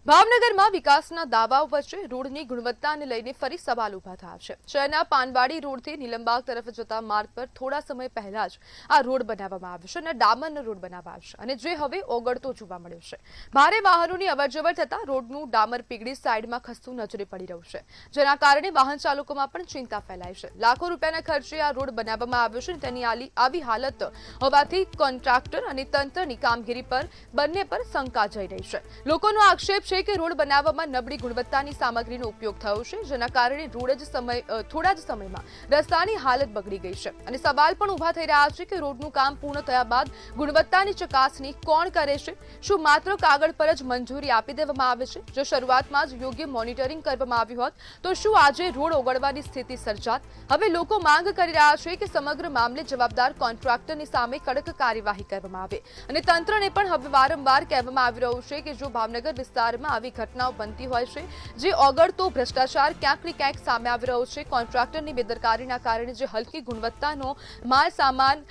ભાવનગરમાં વિકાસના દાવાઓ વચ્ચે રોડની ગુણવત્તાને લઈને ફરી સવાલ ઉભા થયા છે। શહેરના પાનવાડી રોડથી નીલમબાગ તરફ જતા માર્ગ પર થોડા સમય પહેલા જ આ રોડ બનાવવામાં આવ્યો છે અને ડામરનો રોડ બનાવવામાં આવશે અને જે હવે ઓગળતો જોવા મળ્યો છે। ભારે વાહનોની અવરજવર થતા રોડનું ડામર પીગળી સાઈડમાં ખસતું નજરે પડી રહ્યું છે, જેના કારણે વાહન ચાલકોમાં પણ ચિંતા ફેલાઈ છે। લાખો રૂપિયાના ખર્ચે આ રોડ બનાવવામાં આવ્યો છે, તેની આવી હાલત હોવાથી કોન્ટ્રાક્ટર અને તંત્રની કામગીરી પર બંને પર શંકા જઈ રહી છે। લોકોનો આક્ષેપ છે કે રોડ બનાવવામાં નબળી ગુણવત્તાની સામગ્રીનો ઉપયોગ થયો છે, જેના કારણે થોડા જ સમયમાં રસ્તાની હાલત બગડી ગઈ છે અને સવાલ પણ ઉભા થઈ રહ્યા છે કે રોડનું કામ પૂર્ણ થયા બાદ ગુણવત્તાની ચકાસણી કોણ કરે છે? શું માત્ર કાગળ પર જ મંજૂરી આપી દેવામાં આવે છે? જો શરૂઆતમાં જ યોગ્ય મોનિટરિંગ કરવામાં આવ્યું હોત તો શું આજે રોડ ઓગળવાની સ્થિતિ સર્જાત? હવે લોકો માંગ કરી રહ્યા છે કે સમગ્ર મામલે જવાબદાર કોન્ટ્રાક્ટરની સામે કડક કાર્યવાહી કરવામાં આવે અને તંત્રને પણ હવે વારંવાર કહેવામાં આવી રહ્યું છે કે જો ભાવનગર વિસ્તારમાં આવી ઘટનાઓ બનતી હોય છે, જે ઓગળતો ભ્રષ્ટાચાર ક્યાંક ને ક્યાંક સામે આવી રહ્યો છે, કોન્ટ્રાક્ટરની બેદરકારીના કારણે જે હલકી ગુણવત્તાનો માલ સામાન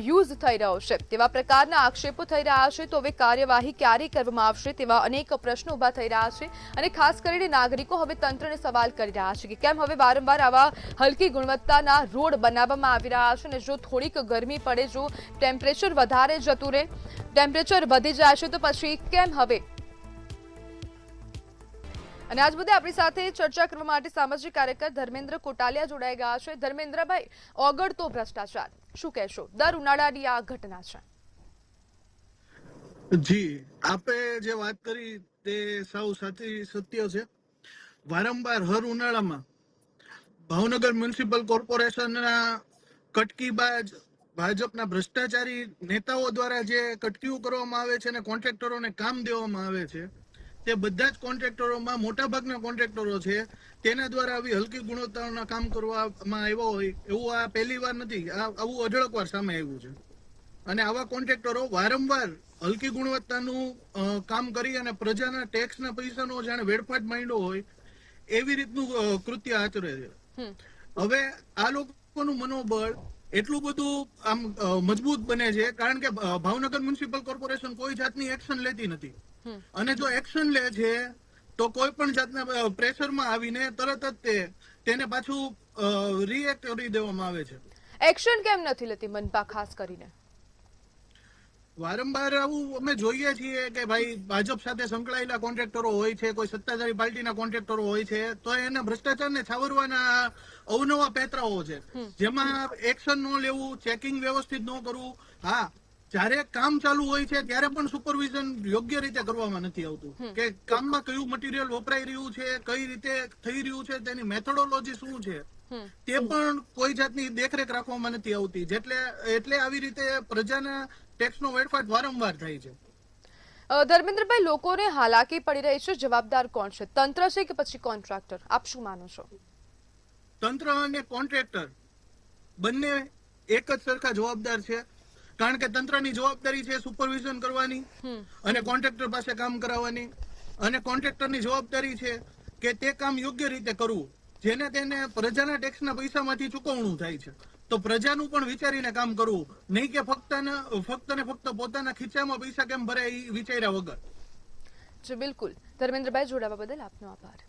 યુઝ થઈ રહ્યો છે, તેવા પ્રકારના આક્ષેપો થઈ રહ્યા છે। તો હવે કાર્યવાહી ક્યારે કરવામાં આવશે તેવા અનેક પ્રશ્નો ઉભા થઈ રહ્યા છે અને ખાસ કરીને નાગરિકો હવે તંત્રને સવાલ કરી રહ્યા છે કે કેમ હવે વારંવાર આવા હલકી ગુણવત્તાના રોડ બનાવવામાં આવી રહ્યા છે અને જો થોડીક ગરમી પડે, જો ટેમ્પરેચર વધારે જતું રહે, ટેમ્પરેચર વધી જાય છે તો પછી કેમ હવે? અને આજ મુદ્દે આપણી સાથે ચર્ચા કરવા માટે સામાજિક કાર્યકર ધર્મેન્દ્ર કોટાલિયા જોડાઈ ગયા છે। ધર્મેન્દ્રભાઈ, ઓગળતો ભ્રષ્ટાચાર શું કહેશો? દર ઉનાળાની આ ઘટના છે। જી, આપે જે વાત કરી તે સાવ સાચી સત્ય છે। વારંવાર હર ઉનાળામાં ભાવનગર મ્યુનિસિપલ કોર્પોરેશનના કટકીબાજ ભાજપના ભ્રષ્ટાચારી નેતાઓ દ્વારા જે કટકીઓ કરવામાં આવે છે અને કોન્ટ્રાક્ટરોને કામ દેવામાં આવે છે, તે બધા જ કોન્ટ્રાક્ટરોમાં મોટાભાગના કોન્ટ્રાક્ટરો છે તેના દ્વારા આવી હલકી ગુણવત્તાના કામ કરવામાં આવ્યા હોય એવું આ પહેલી વાર નથી, આવું અઢળક વાર સામે આવ્યું છે અને આવા કોન્ટ્રાક્ટરો વારંવાર હલકી ગુણવત્તાનું કામ કરી અને પ્રજાના ટેક્સના પૈસાનો જાણે વેડફાટ માંડ્યો હોય એવી રીતનું કૃત્ય આચરે છે। હવે આ લોકોનું મનોબળ એટલું બધું આમ મજબૂત બને છે કારણ કે ભાવનગર મ્યુનિસિપલ કોર્પોરેશન કોઈ જાતની એક્શન લેતી નથી અને જો એક્શન લે છે તો કોઈ પણ જાતના પ્રેશરમાં આવીને તરત જ તેને પાછું રિએક્ટ કરી દેવામાં આવે છે। એક્શન કેમ નથી લેતી મનપા? ખાસ કરીને વારંવાર આવું અમે જોઈએ છીએ કે ભાઈ ભાજપ સાથે સંકળાયેલા કોન્ટ્રાક્ટરો હોય છે, કોઈ સત્તાધારી પાર્ટીના કોન્ટ્રાક્ટરો હોય છે, તો એના ભ્રષ્ટાચારને છાવરવાના અવનવા પેતરાઓ છે, જેમાં એક્શન ન લેવું, ચેકિંગ વ્યવસ્થિત ન કરવું। હા, જ્યારે કામ ચાલુ હોય છે ત્યારે પણ સુપરવિઝન યોગ્ય રીતે કરવામાં નથી આવતું કે કામમાં કયું મટીરિયલ વપરાઈ રહ્યું છે, કઈ રીતે થઈ રહ્યું છે, તેની મેથોડોલોજી શું છે તે પણ કોઈ જાતની દેખરેખ રાખવામાં નથી આવતી, એટલે આવી રીતે પ્રજાના ટેક્સનો વેડફાટ વારંવાર થાય છે। ધર્મેન્દ્રભાઈ, લોકોને હાલાકી પડી રહી છે, જવાબદાર કોણ છે? તંત્ર છે કે પછી કોન્ટ્રાક્ટર? આપ શું માનો છો? તંત્ર અને કોન્ટ્રાક્ટર બંને એક જ સરખા જવાબદાર છે કારણ કે તંત્રની જવાબદારી છે સુપરવિઝન કરવાની અને કોન્ટ્રાક્ટર પાસે કામ કરાવવાની અને કોન્ટ્રાક્ટરની જવાબદારી છે કે તે કામ યોગ્ય રીતે કરવું જેને તેને પ્રજાના ટેક્સના પૈસામાંથી ચૂકવણું થાય છે। તો પ્રજાનું પણ વિચારીને કામ કરવું, નહીં કે ફક્ત પોતાના ખીચામાં પૈસા કેમ ભરે એ વિચાર્યા વગર। જી બિલકુલ। ધર્મેન્દ્રભાઈ, જોડાવા બદલ આપનો આભાર।